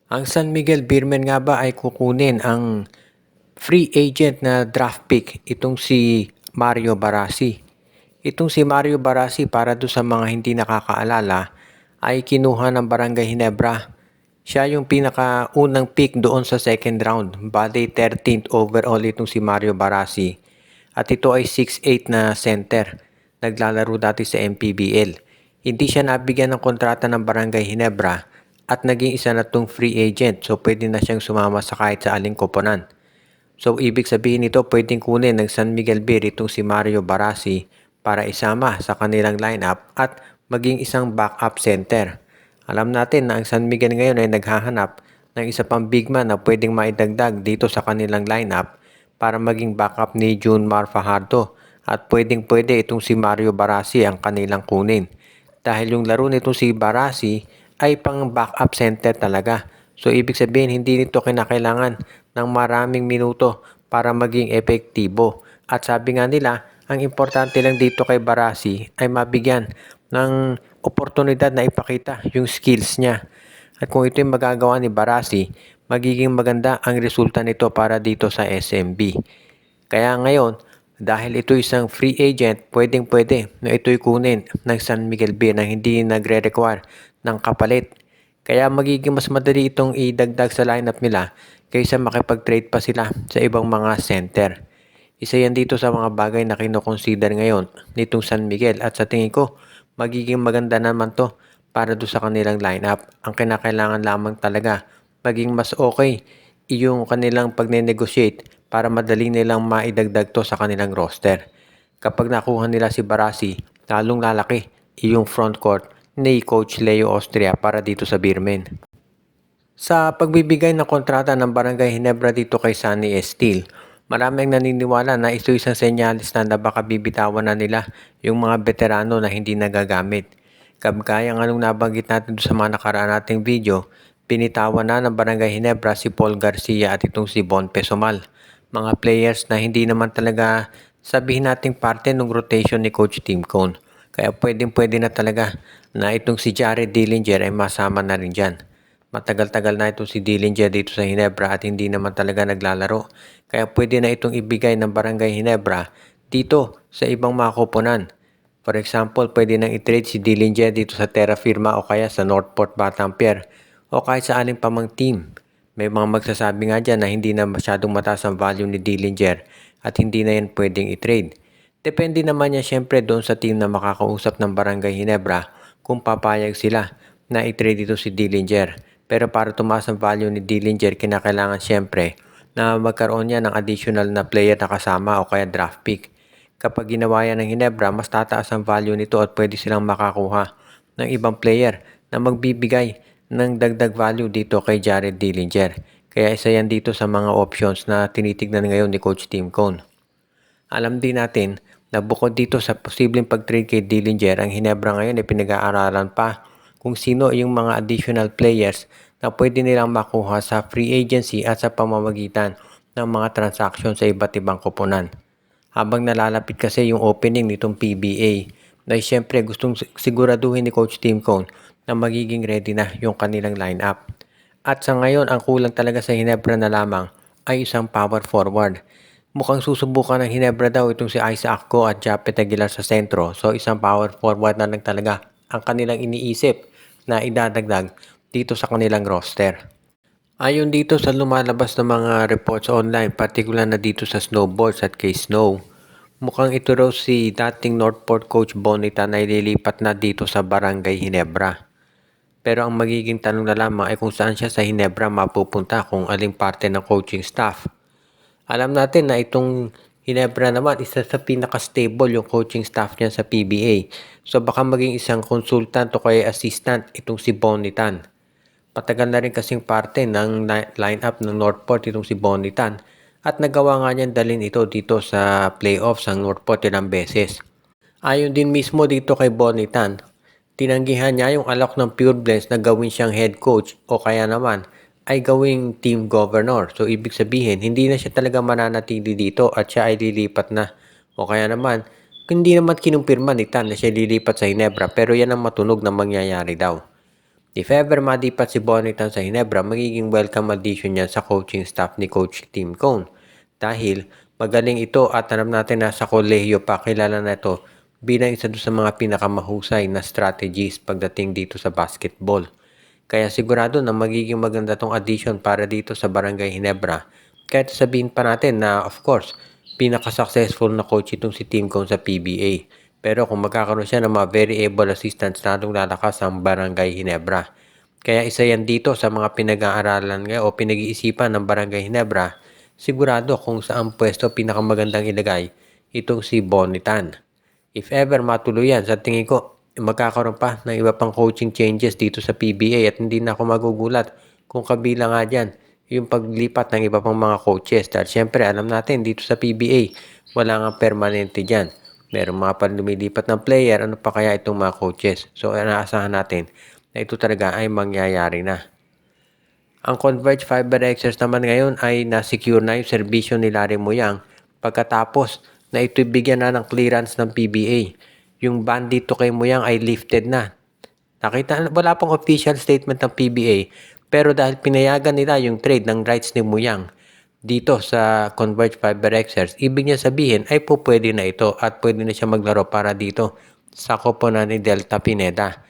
Ang San Miguel Beermen nga ba ay kukunin ang free agent na draft pick itong si Mario Barasi. Itong si Mario Barasi, para do sa mga hindi nakakaalala, ay kinuha ng Barangay Ginebra. Siya yung pinakaunang pick doon sa second round. Bali 13th overall itong si Mario Barasi. At ito ay 6'8 na center. Naglalaro dati sa MPBL. Hindi siya nabigyan ng kontrata ng Barangay Ginebra at naging isa na tong free agent, so pwede na siyang sumama sa kahit sa aling koponan. So ibig sabihin nito, pwedeng kunin ng San Miguel Beer itong si Mario Barasi para isama sa kanilang lineup at maging isang backup center. Alam natin na ang San Miguel ngayon ay naghahanap ng isa pang big man na pwedeng maidagdag dito sa kanilang lineup para maging backup ni Junmar Fajardo, at pwedeng-pwede itong si Mario Barasi ang kanilang kunin. Dahil yung laro nitong si Barasi ay pang backup center talaga. So ibig sabihin hindi nito kinakailangan ng maraming minuto para maging epektibo. At sabi nga nila, ang importante lang dito kay Barasi ay mabigyan ng oportunidad na ipakita yung skills niya. At kung ito yung magagawa ni Barasi, magiging maganda ang resulta nito para dito sa SMB. Kaya ngayon, dahil ito isang free agent, pwedeng-pwede na ito'y kunin ng San Miguel Beer na hindi nagre-require ng kapalit. Kaya magiging mas madali itong idagdag sa lineup nila kaysa makipag-trade pa sila sa ibang mga center. Isa yan dito sa mga bagay na kinoconsider ngayon nitong San Miguel, at sa tingin ko, magiging maganda naman to para do sa kanilang lineup. Ang kinakailangan lamang talaga, maging mas okay yung kanilang pagne-negotiate para madali nilang maidagdag to sa kanilang roster. Kapag nakuha nila si Barasi, lalong lalaki yung front court ni Coach Leo Austria para dito sa Beermen. Sa pagbibigay ng kontrata ng Barangay Ginebra dito kay Sunny Esteel, marami ang naniniwala na ito isang senyalis na baka bibitawan na nila yung mga veterano na hindi nagagamit. Kagaya ng anong nabanggit natin sa mga nakaraan nating video, binitawan na ng Barangay Ginebra si Paul Garcia at itong si Bon Pesomal. Mga players na hindi naman talaga sabihin nating parte ng rotation ni Coach Tim Cone. Kaya pwedeng-pwede na talaga na itong si Jared Dillinger ay masama na rin dyan. Matagal-tagal na itong si Dillinger dito sa Ginebra at hindi naman talaga naglalaro. Kaya pwede na itong ibigay ng Barangay Ginebra dito sa ibang mga koponan. For example, pwede nang i-trade si Dillinger dito sa Terra Firma o kaya sa Northport Batampier o kahit sa aling pamang team. May mga magsasabi nga dyan na hindi na masyadong mataas ang value ni Dillinger at hindi na yan pwedeng i-trade. Depende naman yan syempre doon sa team na makakausap ng Barangay Ginebra kung papayag sila na i-trade dito si Dillinger. Pero para tumaas ang value ni Dillinger, kinakailangan syempre na magkaroon niya ng additional na player na kasama o kaya draft pick. Kapag ginawa yan ng Ginebra, mas tataas ang value nito at pwede silang makakuha ng ibang player na magbibigay ng dagdag value dito kay Jared Dillinger. Kaya isa yan dito sa mga options na tinitignan ngayon ni Coach Tim Cone. Alam din natin na bukod dito sa posibleng pag-trade kay Dillinger, ang Ginebra ngayon ay pinag-aaralan pa kung sino yung mga additional players na pwede nilang makuha sa free agency at sa pamamagitan ng mga transaction sa iba't ibang koponan. Habang nalalapit kasi yung opening nitong PBA, na siyempre gustong siguraduhin ni Coach Tim Cone na magiging ready na yung kanilang lineup. At sa ngayon, ang kulang talaga sa Ginebra na lamang ay isang power forward. Mukhang susubukan ng Ginebra daw itong si Isaac Go at Japet Aguilar sa sentro, so isang power forward na lang talaga ang kanilang iniisip na idadagdag dito sa kanilang roster. Ayon dito sa lumalabas ng mga reports online, partikular na dito sa snowboards at kay Snow, mukhang ito raw si dating Northport coach Bonita na ililipat na dito sa Barangay Ginebra. Pero ang magiging tanong na lamang ay kung saan siya sa Ginebra mapupunta, kung aling parte ng coaching staff. Alam natin na itong Ginebra naman, isa sa pinaka-stable yung coaching staff niya sa PBA. So baka maging isang consultant o kaya assistant itong si Bonitan. Patagal na rin kasing parte ng lineup ng Northport itong si Bonitan at nagawa nga niyan dalhin ito dito sa playoffs ng Northport ilang beses. Ayon din mismo dito kay Bonitan, tinanggihan niya yung alok ng Pure Blends na gawin siyang head coach o kaya naman ay gawing team governor. So ibig sabihin, hindi na siya talaga mananatili dito at siya ay lilipat na. O kaya naman, hindi naman kinumpirma ni Tan na siya lilipat sa Ginebra, pero yan ang matunog na mangyayari daw. If ever madipat si Bonitan sa Ginebra, magiging welcome addition yan sa coaching staff ni Coach Tim Cone. Dahil magaling ito at alam natin na sa kolehiyo pa kilala na ito bilang isa doon sa mga pinakamahusay na strategies pagdating dito sa basketball. Kaya sigurado na magiging maganda tong addition para dito sa Barangay Ginebra. Kahit sabihin pa natin na of course, pinaka-successful na coach itong si Tim Cone sa PBA. Pero kung magkakaroon siya ng mga very able assistants, lalong lalakas ang Barangay Ginebra. Kaya isa yan dito sa mga pinag-aaralan ngayon o pinag-iisipan ng Barangay Ginebra, sigurado kung saan pwesto pinakamagandang ilagay itong si Bonitan. If ever matuloy yan, sa tingin ko, magkakaroon pa ng iba pang coaching changes dito sa PBA at hindi na ako magugulat kung kabila nga dyan yung paglipat ng iba pang mga coaches. Dahil syempre alam natin dito sa PBA, wala nga permanente dyan. Meron mga lumilipat ng player, ano pa kaya itong mga coaches. So inaasahan natin na ito talaga ay mangyayari na. Ang Converge Fiber Xers naman ngayon ay na-secure na yung serbisyo ni Larry Muyang pagkatapos na ito'y bigyan na ng clearance ng PBA. Yung ban dito kay Muyang ay lifted na. Nakita, wala pang official statement ng PBA pero dahil pinayagan nila yung trade ng rights ni Muyang dito sa Converge Fiber Xers, ibig niya sabihin ay po pwede na ito at pwede na siya maglaro para dito sa koponan ni Delta Pineda.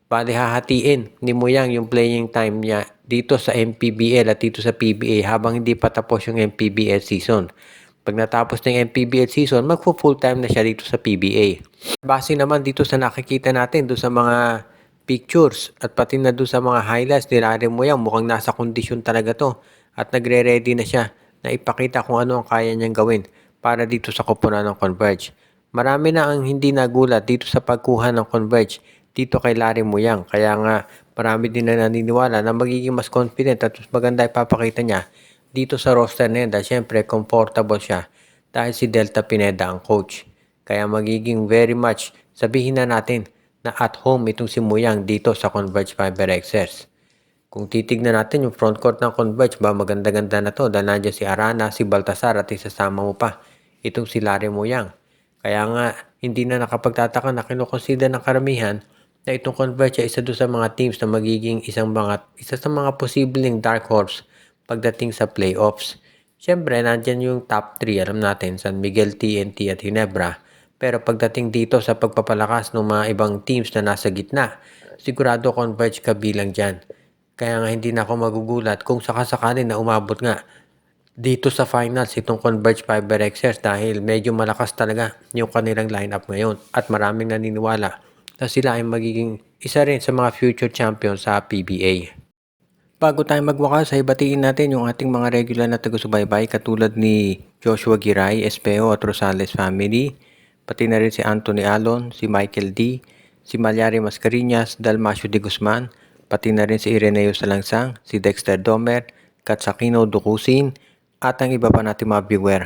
Bali hahatiin ni Muyang yung playing time niya dito sa MPBL at dito sa PBA habang hindi pa tapos yung MPBL season. Pag natapos na yung MPBL season, magpo-full time na siya dito sa PBA. Base naman dito sa nakikita natin doon sa mga pictures at pati na doon sa mga highlights ni Larry Muyang, mukhang nasa kondisyon talaga to at nagre-ready na siya na ipakita kung ano ang kaya niyang gawin para dito sa koponan ng Converge. Marami na ang hindi nagulat dito sa pagkuha ng Converge dito kay Larry Muyang. Kaya nga marami din na naniniwala na magiging mas confident at mas maganda ipapakita niya dito sa roster na yan dahil syempre comfortable siya dahil si Delta Pineda ang coach. Kaya magiging very much sabihin na natin na at home itong si Muyang dito sa Converge Fiber Xers. Kung titignan natin yung frontcourt ng Converge ba maganda-ganda na to dahil nandiyan si Arana, si Baltasar at isasama mo pa itong si Larry Muyang. Kaya nga hindi na nakapagtataka na kinukonsider ng karamihan na itong Converge ay isa doon sa mga teams na magiging isa sa mga posibleng dark horse pagdating sa playoffs. Siyempre, nandyan yung top 3, alam natin, San Miguel, TNT at Ginebra. Pero pagdating dito sa pagpapalakas ng mga ibang teams na nasa gitna, sigurado Converge kabilang dyan. Kaya nga hindi na ako magugulat kung sakasakali na umabot nga dito sa finals itong Converge Fiber Xers dahil medyo malakas talaga yung kanilang lineup ngayon at maraming naniniwala na sila ay magiging isa rin sa mga future champions sa PBA. Bago tayo magwakas ay batiin natin yung ating mga regular na taga-subaybay katulad ni Joshua Giray, Espeo at Rosales family, pati na rin si Anthony Alon, si Michael D, si Malyari Mascarinas, Dalmacio de Guzman, pati na rin si Ireneo Salangsang, si Dexter Domer, Katsakino Dukusin, at ang iba pa natin mga viewer.